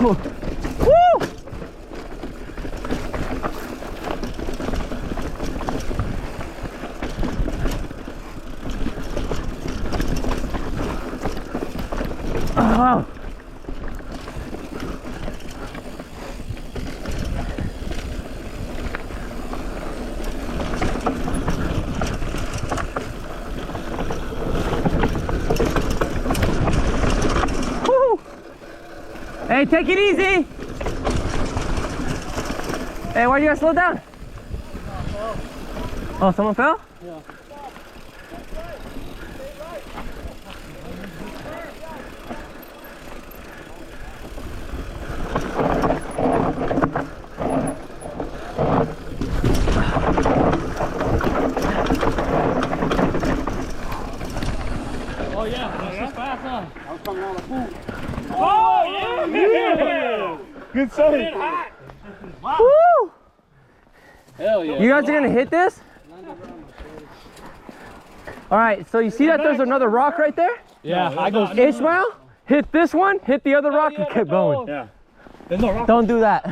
Woo! Oh. Woo. Hey, take it easy. Hey, why do you guys slow down? Oh, someone fell? Yeah. Oh yeah, that's just fast, huh? I was coming out of the pool. Oh yeah! Good save. Wow. Woo! Hell yeah. You guys are gonna hit this? All right, so you see that there's another rock right there? Yeah, I go. Ishmael, hit this one, hit the other rock, and keep going. Yeah. There's no rock. Don't do that.